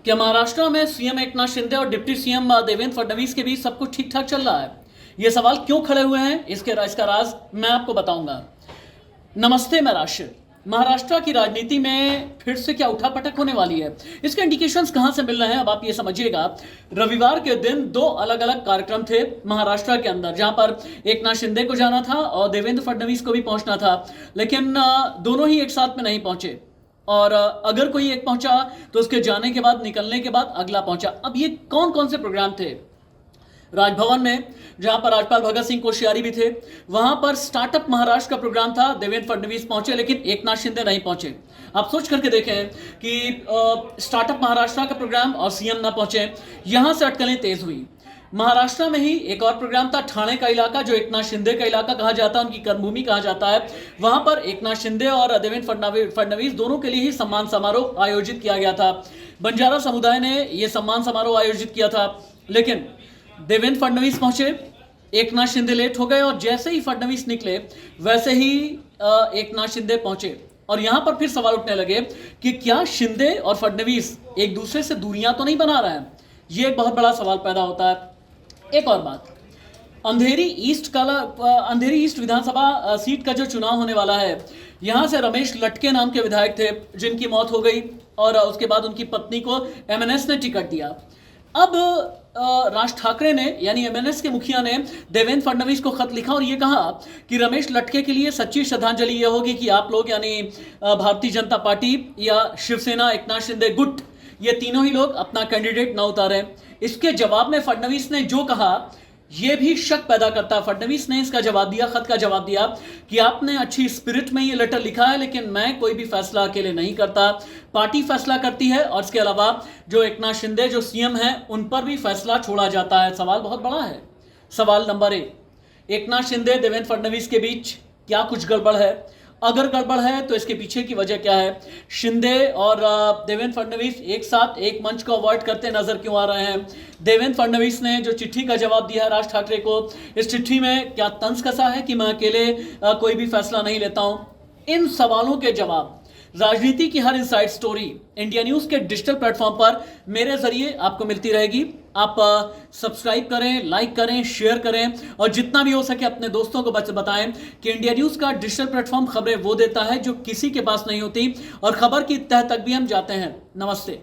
क्या महाराष्ट्र में सीएम एकनाथ शिंदे और डिप्टी सीएम देवेंद्र फडणवीस के बीच सब कुछ ठीक ठाक चल रहा है? ये सवाल क्यों खड़े हुए हैं, इसका राज मैं आपको बताऊंगा। नमस्ते, मैं राशिद। महाराष्ट्र की राजनीति में फिर से क्या उठापटक होने वाली है, इसके इंडिकेशंस कहां से मिल रहे हैं, अब आप ये समझिएगा। रविवार के दिन दो अलग अलग कार्यक्रम थे महाराष्ट्र के अंदर, जहां पर एकनाथ शिंदे को जाना था और देवेंद्र फडणवीस को भी पहुंचना था, लेकिन दोनों ही एक साथ में नहीं पहुंचे। और अगर कोई एक पहुंचा तो उसके जाने के बाद, निकलने के बाद अगला पहुंचा। अब ये कौन कौन से प्रोग्राम थे? राजभवन में, जहां पर राज्यपाल भगत सिंह कोश्यारी भी थे, वहां पर स्टार्टअप महाराष्ट्र का प्रोग्राम था। देवेंद्र फडणवीस पहुंचे लेकिन एकनाथ शिंदे नहीं पहुंचे। आप सोच करके देखें कि स्टार्टअप महाराष्ट्र का प्रोग्राम और सीएम ना पहुंचे, यहां से अटकलें तेज हुई। महाराष्ट्र में ही एक और प्रोग्राम था, ठाणे का इलाका, जो एकनाथ शिंदे का इलाका कहा जाता है, उनकी कर्मभूमि कहा जाता है। वहां पर एकनाथ शिंदे और देवेंद्र फडणवीस दोनों के लिए ही सम्मान समारोह आयोजित किया गया था। बंजारा समुदाय ने यह सम्मान समारोह आयोजित किया था, लेकिन देवेंद्र फडणवीस पहुंचे, एकनाथ शिंदे लेट हो गए, और जैसे ही फडणवीस निकले वैसे ही एकनाथ शिंदे पहुंचे। और यहां पर फिर सवाल उठने लगे कि क्या शिंदे और फडणवीस एक दूसरे से दूरियां तो नहीं बना रहे हैं? यह एक बहुत बड़ा सवाल पैदा होता है। एक और बात, अंधेरी ईस्ट विधानसभा सीट का जो चुनाव होने वाला है, यहां से रमेश लटके नाम के विधायक थे जिनकी मौत हो गई, और उसके बाद उनकी पत्नी को एमएनएस ने टिकट दिया। अब राज ठाकरे ने, यानी एमएनएस के मुखिया ने, देवेंद्र फडणवीस को खत लिखा और यह कहा कि रमेश लटके के लिए सच्ची श्रद्धांजलि यह होगी कि आप लोग, यानी भारतीय जनता पार्टी या शिवसेना, एकनाथ शिंदे गुट, ये तीनों ही लोग अपना कैंडिडेट न उतारें। इसके जवाब में फडणवीस ने जो कहा, यह भी शक पैदा करता है। फडणवीस ने इसका जवाब दिया, खत का जवाब दिया कि आपने अच्छी स्पिरिट में ये लेटर लिखा है, लेकिन मैं कोई भी फैसला अकेले नहीं करता, पार्टी फैसला करती है, और इसके अलावा जो एकनाथ शिंदे जो सीएम हैं उन पर भी फैसला छोड़ा जाता है। सवाल बहुत बड़ा है। सवाल नंबर 1, एकनाथ शिंदे देवेंद्र फडणवीस के बीच क्या कुछ गड़बड़ है? अगर गड़बड़ है तो इसके पीछे की वजह क्या है? शिंदे और देवेंद्र फडणवीस एक साथ एक मंच को अवॉइड करते नजर क्यों आ रहे हैं? देवेंद्र फडणवीस ने जो चिट्ठी का जवाब दिया है राज ठाकरे को, इस चिट्ठी में क्या तंज कसा है कि मैं अकेले कोई भी फैसला नहीं लेता हूं? इन सवालों के जवाब, राजनीति की हर इनसाइड स्टोरी इंडिया न्यूज के डिजिटल प्लेटफॉर्म पर मेरे जरिए आपको मिलती रहेगी। आप सब्सक्राइब करें, लाइक करें, शेयर करें, और जितना भी हो सके अपने दोस्तों को बताएं कि इंडिया न्यूज का डिजिटल प्लेटफॉर्म खबरें वो देता है जो किसी के पास नहीं होती, और खबर की तह तक भी हम जाते हैं। नमस्ते।